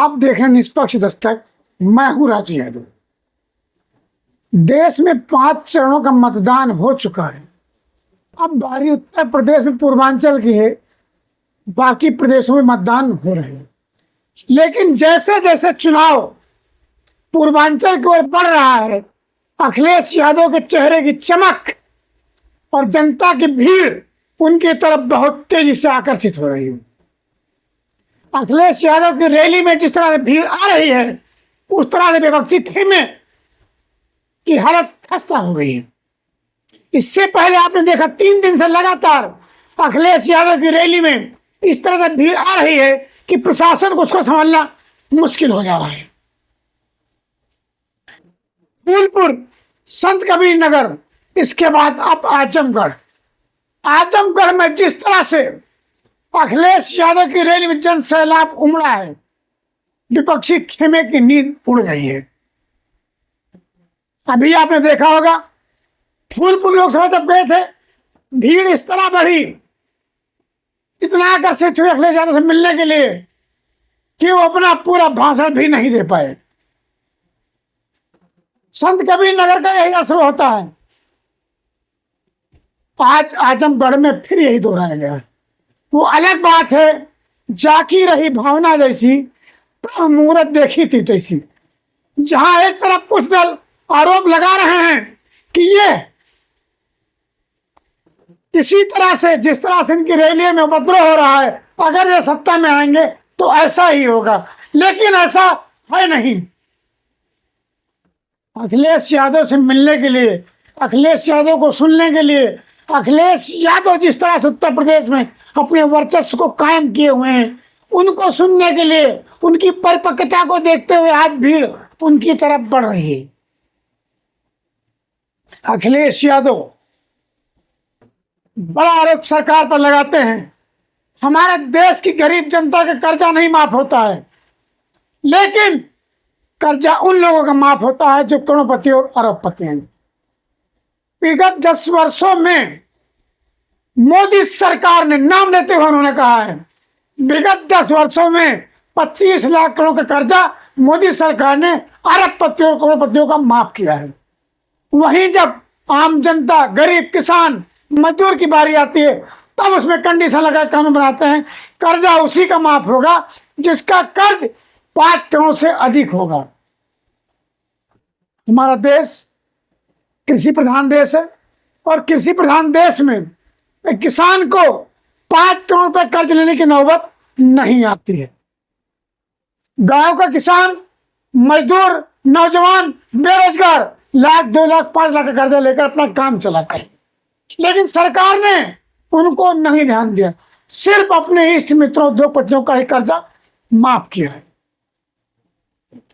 आप देख रहे हैं निष्पक्ष दस्तक। मैं हूं राजू यादव। देश में 5 चरणों का मतदान हो चुका है। अब बारी उत्तर प्रदेश में पूर्वांचल की है, बाकी प्रदेशों में मतदान हो रहे हैं। लेकिन जैसे जैसे चुनाव पूर्वांचल की ओर बढ़ रहा है, अखिलेश यादव के चेहरे की चमक और जनता की भीड़ उनकी तरफ बहुत तेजी से आकर्षित हो रही है। अखिलेश यादव की रैली में जिस तरह से भीड़ आ रही है, उस तरह से विपक्षी खेमे की हालत खस्ता हो गई है। इससे पहले आपने देखा 3 दिन से लगातार अखिलेश यादव की रैली में इस तरह से भीड़ आ रही है कि प्रशासन को उसको संभालना मुश्किल हो जा रहा है। फूलपुर, संत कबीर नगर, इसके बाद अब आजमगढ़। आजमगढ़ में जिस तरह से अखिलेश यादव की रैली में जन सैलाब उमड़ा है, विपक्षी खेमे की नींद उड़ गई है। अभी आपने देखा होगा फूलपुर लोकसभा जब गए थे, भीड़ इस तरह बढ़ी, इतना आकर्षित हुए अखिलेश यादव से मिलने के लिए कि वो अपना पूरा भाषण भी नहीं दे पाए। संत कबीर नगर का यही असर होता है। आज आजमगढ़ में फिर यही दोहराया गया है। वो अलग बात है, जाकी रही भावना जैसी, प्रभु मुहूर्त देखी थी तैसी। जहां एक तरफ कुछ दल आरोप लगा रहे हैं कि ये इसी तरह से जिस तरह से इनकी रैली में उपद्रव हो रहा है, अगर ये सत्ता में आएंगे तो ऐसा ही होगा, लेकिन ऐसा है नहीं। अखिलेश यादव से मिलने के लिए, अखिलेश यादव को सुनने के लिए, अखिलेश यादव जिस तरह से उत्तर प्रदेश में अपने वर्चस्व को कायम किए हुए हैं, उनको सुनने के लिए, उनकी परिपक्वता को देखते हुए आज भीड़ उनकी तरफ बढ़ रही है। अखिलेश यादव बड़ा आरोप सरकार पर लगाते हैं, हमारे देश की गरीब जनता का कर्जा नहीं माफ होता है, लेकिन कर्जा उन लोगों का माफ होता है जो करोड़पति और अरबपति हैं। विगत 10 वर्षों में मोदी सरकार ने, नाम लेते हुए उन्होंने कहा है, विगत 10 वर्षों में 25 लाख करोड़ का कर्जा मोदी सरकार ने अरबपतियों और करोड़पतियों का माफ किया है। वहीं जब आम जनता, गरीब किसान, मजदूर की बारी आती है, तब उसमें कंडीशन लगा कानून बनाते हैं, कर्जा उसी का माफ होगा जिसका कर्ज 5 करोड़ से अधिक होगा। हमारा देश कृषि प्रधान देश है, और कृषि प्रधान देश में एक किसान को 5 करोड़ रुपए कर्ज लेने की नौबत नहीं आती है। गांव का किसान, मजदूर, नौजवान, बेरोजगार लाख, 2 लाख, 5 लाख का कर्जा लेकर अपना काम चलाता है, लेकिन सरकार ने उनको नहीं ध्यान दिया, सिर्फ अपने इष्ट मित्रों, उद्योगपतियों का ही कर्जा माफ किया है।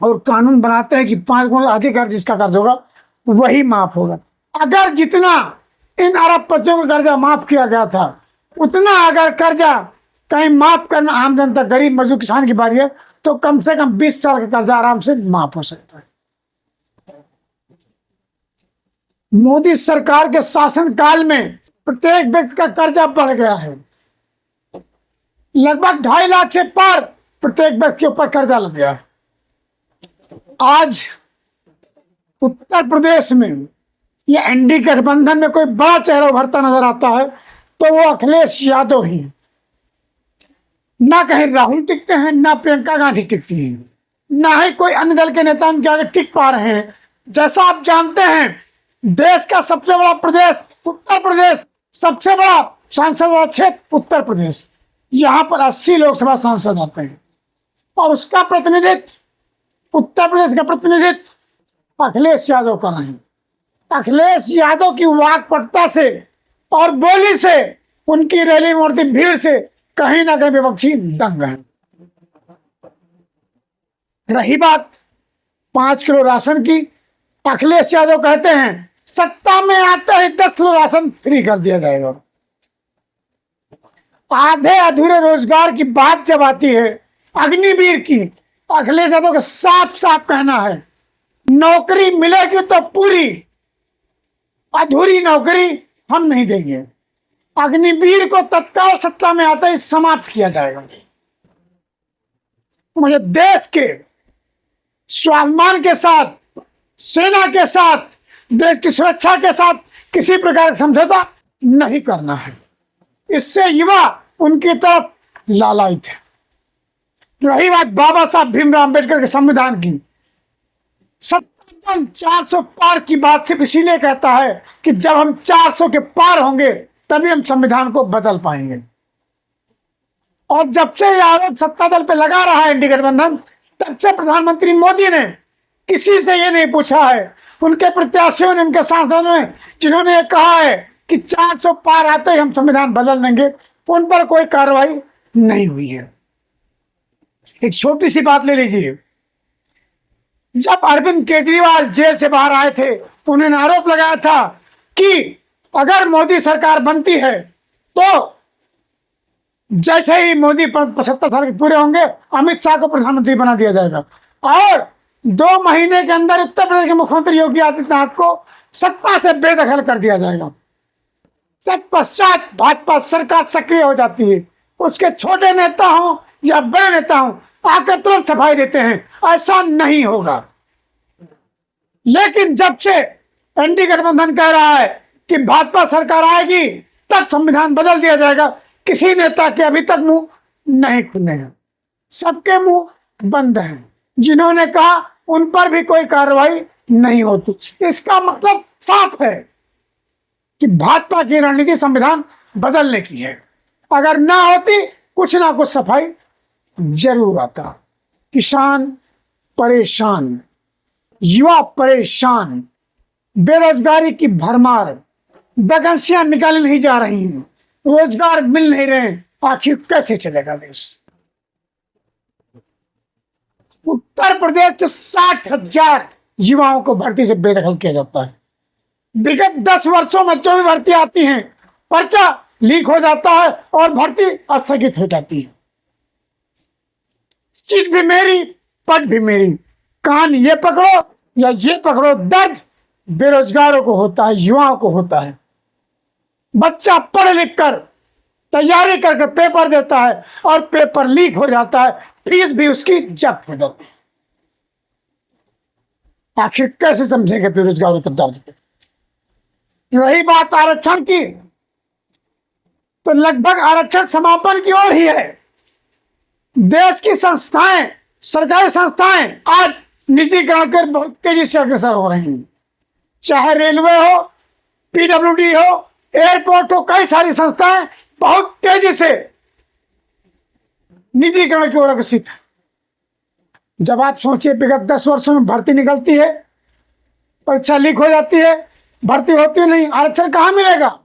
और कानून बनाते हैं कि 5 गुना अधिक कर्ज जिसका कर्ज होगा वही माफ होगा। अगर जितना इन अरबपतियों का कर्जा माफ किया गया था, उतना अगर कर्जा कहीं माफ करना आम जनता, गरीब, मजदूर, किसान की बारी है, तो कम से कम 20 साल का कर्जा आराम से माफ हो सकता है। मोदी सरकार के शासनकाल में प्रत्येक व्यक्ति का कर्जा बढ़ गया है। लगभग 2.5 लाख से पार प्रत्येक व्यक्ति के ऊपर कर्जा लग गया है। आज उत्तर प्रदेश में या एनडीए गठबंधन में कोई बड़ा चेहरा उभरता नजर आता है तो वो अखिलेश यादव ही। ना कहीं राहुल टिकते हैं, ना प्रियंका गांधी टिकती हैं, ना ही कोई अन्य दल के नेता उनके आगे टिक पा रहे हैं। जैसा आप जानते हैं, देश का सबसे बड़ा प्रदेश उत्तर प्रदेश, सबसे बड़ा सांसद वाला क्षेत्र उत्तर प्रदेश, यहाँ पर 80 लोकसभा सांसद आते हैं, और उसका प्रतिनिधित्व, उत्तर प्रदेश का प्रतिनिधित्व अखिलेश यादव कर रहे हैं। अखिलेश यादव की वाकपटुता से और बोली से, उनकी रैली में उमड़ती भीड़ से कहीं ना कहीं विपक्षी दंग है। रही बात 5 किलो राशन की, अखिलेश यादव कहते हैं सत्ता में आते ही 10 किलो राशन फ्री कर दिया जाएगा। आधे अधूरे रोजगार की बात जब आती है अग्निवीर की, अखिलेश यादव का साफ साफ कहना है, नौकरी मिलेगी तो पूरी, अधूरी नौकरी हम नहीं देंगे। अग्निवीर को तत्काल सत्ता में आते ही समाप्त किया जाएगा। मुझे देश के स्वाभिमान के साथ, सेना के साथ, देश की सुरक्षा के साथ किसी प्रकार का समझौता नहीं करना है। इससे युवा उनकी तरफ लालायित है। रही बात बाबा साहब भीमराव अंबेडकर के संविधान की, 400 पार की बात सिर्फ इसीलिए कहता है कि जब हम 400 के पार होंगे तभी हम संविधान को बदल पाएंगे। और जब से यह आरोप सत्ता दल पे लगा रहा है एनडीए गठबंधन, तब से प्रधानमंत्री मोदी ने किसी से ये नहीं पूछा है, उनके प्रत्याशियों ने, उनके सांसदों ने, जिन्होंने कहा है कि 400 पार आते ही हम संविधान बदल देंगे, उन पर कोई कार्रवाई नहीं हुई है। एक छोटी सी बात ले लीजिए, जब अरविंद केजरीवाल जेल से बाहर आए थे, उन्होंने आरोप लगाया था कि अगर मोदी सरकार बनती है तो जैसे ही मोदी 75 साल के पूरे होंगे, अमित शाह को प्रधानमंत्री बना दिया जाएगा और 2 महीने के अंदर उत्तर प्रदेश के मुख्यमंत्री योगी आदित्यनाथ को सत्ता से बेदखल कर दिया जाएगा। तत्पश्चात भाजपा सरकार सक्रिय हो जाती है। उसके छोटे नेता हों या बड़े नेता हों, आकर तुरंत सफाई देते हैं, ऐसा नहीं होगा। लेकिन जब से एनडीए गठबंधन कह रहा है कि भाजपा सरकार आएगी तब संविधान बदल दिया जाएगा, किसी नेता के अभी तक मुंह नहीं खुले हैं, सबके मुंह बंद हैं। जिन्होंने कहा उन पर भी कोई कार्रवाई नहीं होती। इसका मतलब साफ है कि भाजपा की रणनीति संविधान बदलने की है। अगर ना होती कुछ ना कुछ सफाई जरूर आता। किसान परेशान, युवा परेशान, बेरोजगारी की भरमार, वैकेंसियां निकाली नहीं जा रही हैं, रोजगार मिल नहीं रहे, आखिर कैसे चलेगा देश। उत्तर प्रदेश से 60,000 युवाओं को भर्ती से बेदखल किया जाता है। विगत 10 वर्षों में जो भी भर्ती आती हैं, पर्चा लीक हो जाता है और भर्ती स्थगित हो जाती है। सीट भी मेरी, पद भी मेरी, कान ये पकड़ो या ये पकड़ो, दर्द बेरोजगारों को होता है, युवाओं को होता है। बच्चा पढ़ लिख कर तैयारी करके पेपर देता है और पेपर लीक हो जाता है, फीस भी उसकी जब्त हो जाती है। आखिर कैसे समझेंगे बेरोजगारों पर दर्द पे। रही बात आरक्षण की, तो लगभग आरक्षण समापन की ओर ही है। देश की संस्थाएं, सरकारी संस्थाएं आज निजीकरण कर बहुत तेजी से अग्रसर हो रही हैं। चाहे रेलवे हो, पीडब्ल्यूडी हो, एयरपोर्ट हो, कई सारी संस्थाएं बहुत तेजी से निजीकरण की ओर अग्रसित है। जब आप सोचिए विगत 10 वर्षों में भर्ती निकलती है, परीक्षा लीक हो जाती है, भर्ती होती नहीं, आरक्षण कहाँ मिलेगा।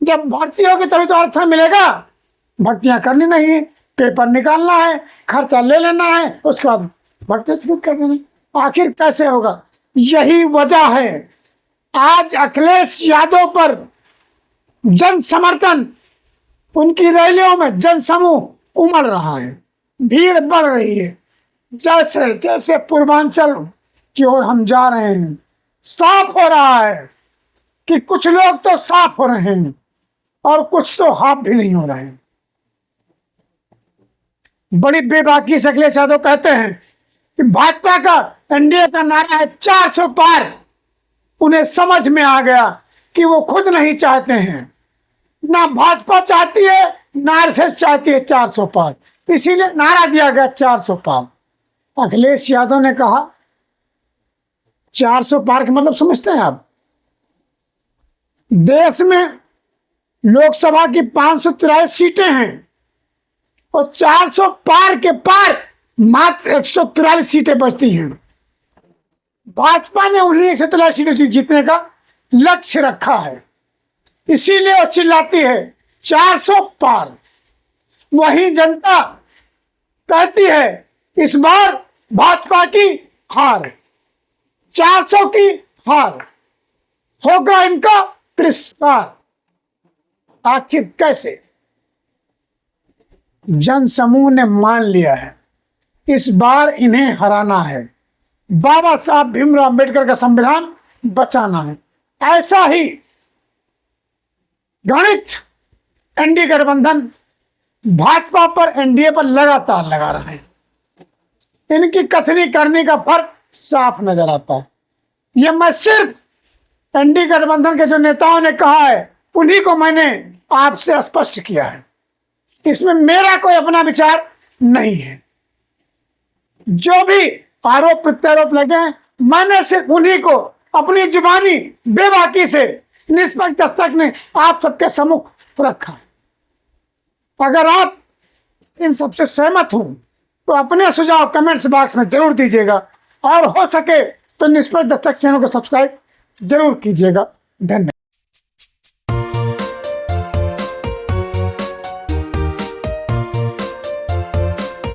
जब भर्ती होगी तभी तो आरक्षण मिलेगा। भर्तियां करनी नहीं है, पेपर निकालना है, खर्चा ले लेना है, उसके बाद भर्ती स्वीकृत कर देना। आखिर कैसे होगा। यही वजह है आज अखिलेश यादव पर जन समर्थन, उनकी रैलियों में जन समूह उमड़ रहा है, भीड़ बढ़ रही है। जैसे जैसे पूर्वांचल की ओर हम जा रहे हैं, साफ हो रहा है कि कुछ लोग तो साफ हो रहे हैं और कुछ तो हाफ भी नहीं हो रहे हैं। बड़ी बेबाकी से अखिलेश यादव कहते हैं कि भाजपा का, एनडीए का नारा है 400 पार। उन्हें समझ में आ गया कि वो खुद नहीं चाहते हैं, ना भाजपा चाहती है, ना आरएसएस चाहती है 400 पार, इसीलिए नारा दिया गया 400 पार। अखिलेश यादव ने कहा 400 पार का मतलब समझते हैं आप। देश में लोकसभा की 543 सीटें हैं और 400 पार के पार मात्र 143 सीटें बचती हैं। भाजपा ने उन्हें 143 सीटें जीतने का लक्ष्य रखा है, इसीलिए वो चिल्लाती है 400 पार। वही जनता कहती है इस बार भाजपा की हार, 400 की हार, होगा इनका तिरस्कार। आखिर कैसे। जन समूह ने मान लिया है इस बार इन्हें हराना है, बाबा साहब भीमराव अंबेडकर का संविधान बचाना है। ऐसा ही गणित एनडीए गठबंधन भाजपा पर, एनडीए पर लगातार लगा रहा है। इनकी कथनी करने का फर्क साफ नजर आता है। ये मैं सिर्फ एनडीए गठबंधन के जो नेताओं ने कहा है उन्हीं को मैंने आपसे स्पष्ट किया है, इसमें मेरा कोई अपना विचार नहीं है। जो भी आरोप प्रत्यारोप लगे मैंने सिर्फ उन्हीं को अपनी जुबानी बेबाकी से निष्पक्ष दस्तक ने आप सबके सम्मुख रखा। अगर आप इन सबसे सहमत हो तो अपने सुझाव कमेंट्स बॉक्स में जरूर दीजिएगा और हो सके तो निष्पक्ष दस्तक चैनल को सब्सक्राइब जरूर कीजिएगा। धन्यवाद।